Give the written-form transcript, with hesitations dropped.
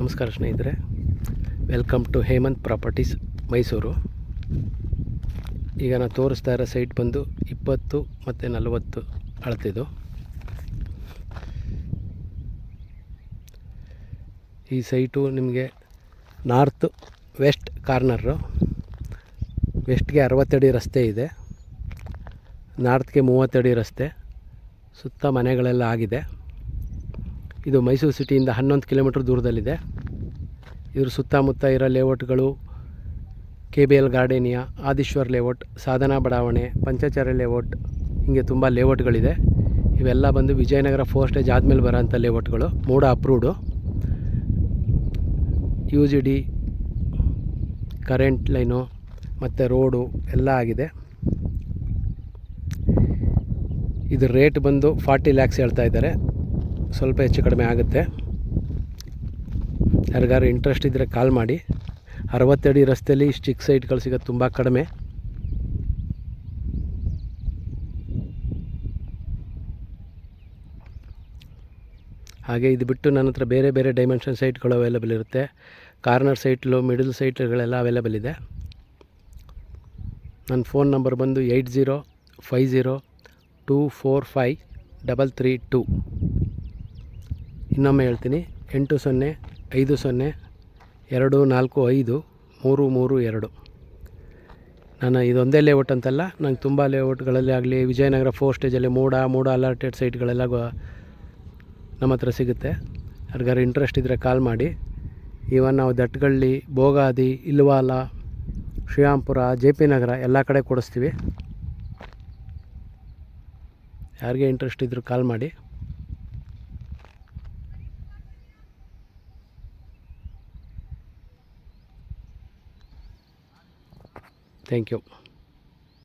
ನಮಸ್ಕಾರ ಸ್ನೇಹಿತರೆ, welcome to Hemanth properties Mysuru. ಈಗ ನಾನು ತೋರಿಸ್ತಾ ಇರೋ ಸೈಟ್ ಬಂದು 20 ಮತ್ತು 40 ಅಳತೆದು. ಈ ಸೈಟು ನಿಮಗೆ ನಾರ್ತ್ ವೆಸ್ಟ್ ಕಾರ್ನರು. ವೆಸ್ಟ್ಗೆ 60 ಅಡಿ ರಸ್ತೆ ಇದೆ, ನಾರ್ತ್ಗೆ 30 ಅಡಿ ರಸ್ತೆ, ಸುತ್ತ ಮನೆಗಳೆಲ್ಲ ಆಗಿದೆ. ಇದು ಮೈಸೂರು ಸಿಟಿಯಿಂದ 11 ಕಿಲೋಮೀಟ್ರ್ ದೂರದಲ್ಲಿದೆ. ಇದ್ರ ಸುತ್ತಮುತ್ತ ಇರೋ ಲೇಔಟ್ಗಳು KBL ಗಾರ್ಡೇನಿಯಾ, ಆದೀಶ್ವರ್ ಲೇಔಟ್, ಸಾಧನಾ ಬಡಾವಣೆ, ಪಂಚಾಚಾರ್ಯ ಲೇಔಟ್, ಹೀಗೆ ತುಂಬ ಲೇಔಟ್ಗಳಿದೆ. ಇವೆಲ್ಲ ಬಂದು ವಿಜಯನಗರ 4 ಸ್ಟೇಜ್ ಆದಮೇಲೆ ಬರೋಂಥ ಲೇಔಟ್ಗಳು, ಮೂಡ ಅಪ್ರೂವ್ಡು. UGD, ಕರೆಂಟ್ ಲೈನು ಮತ್ತು ರೋಡು ಎಲ್ಲ ಆಗಿದೆ. ಇದ್ರ ರೇಟ್ ಬಂದು 40 lakhs ಹೇಳ್ತಾ ಇದ್ದಾರೆ, ಸ್ವಲ್ಪ ಹೆಚ್ಚು ಕಡಿಮೆ ಆಗುತ್ತೆ. ಯಾರಿಗಾರು ಇಂಟ್ರೆಸ್ಟ್ ಇದ್ದರೆ ಕಾಲ್ ಮಾಡಿ. 60 ಅಡಿ ರಸ್ತೆಯಲ್ಲಿ ಇಷ್ಟು ಚಿಕ್ಕ ಸೈಟ್ಗಳು ಸಿಗೋದು ತುಂಬ ಕಡಿಮೆ. ಹಾಗೆ ಇದು ಬಿಟ್ಟು ನನ್ನ ಹತ್ರ ಬೇರೆ ಬೇರೆ ಡೈಮೆನ್ಷನ್ ಸೈಟ್ಗಳು ಅವೈಲೇಬಲ್ ಇರುತ್ತೆ. ಕಾರ್ನರ್ ಸೈಟ್ಲು, ಮಿಡಲ್ ಸೈಟ್ಗಳೆಲ್ಲ ಅವೈಲೇಬಲ್ ಇದೆ. ನನ್ನ ಫೋನ್ ನಂಬರ್ ಬಂದು 8050245332. ಇನ್ನೊಮ್ಮೆ ಹೇಳ್ತೀನಿ, 8050245332. ನಾನು ಇದೊಂದೇ ಲೇಔಟ್ ಅಂತಲ್ಲ, ನಂಗೆ ತುಂಬ ಲೇಔಟ್ಗಳಲ್ಲಿ ಆಗಲಿ, ವಿಜಯನಗರ 4 ಸ್ಟೇಜಲ್ಲಿ ಮೂಡ ಅಲಾಟೆಡ್ ಸೈಟ್ಗಳೆಲ್ಲ ನಮ್ಮ ಹತ್ರ ಸಿಗುತ್ತೆ. ಯಾರಿಗಾರು ಇಂಟ್ರೆಸ್ಟ್ ಇದ್ದರೆ ಕಾಲ್ ಮಾಡಿ. ಇವನ್ ನಾವು ದಟ್ಗಳ್ಳಿ, ಭೋಗಾದಿ, ಇಲ್ವಾಲ, ಶ್ರೀರಾಮ್ಪುರ, JP ನಗರ ಎಲ್ಲ ಕಡೆ ಕೊಡಿಸ್ತೀವಿ. ಯಾರಿಗೆ ಇಂಟ್ರೆಸ್ಟ್ ಇದ್ದರೂ ಕಾಲ್ ಮಾಡಿ. Thank you.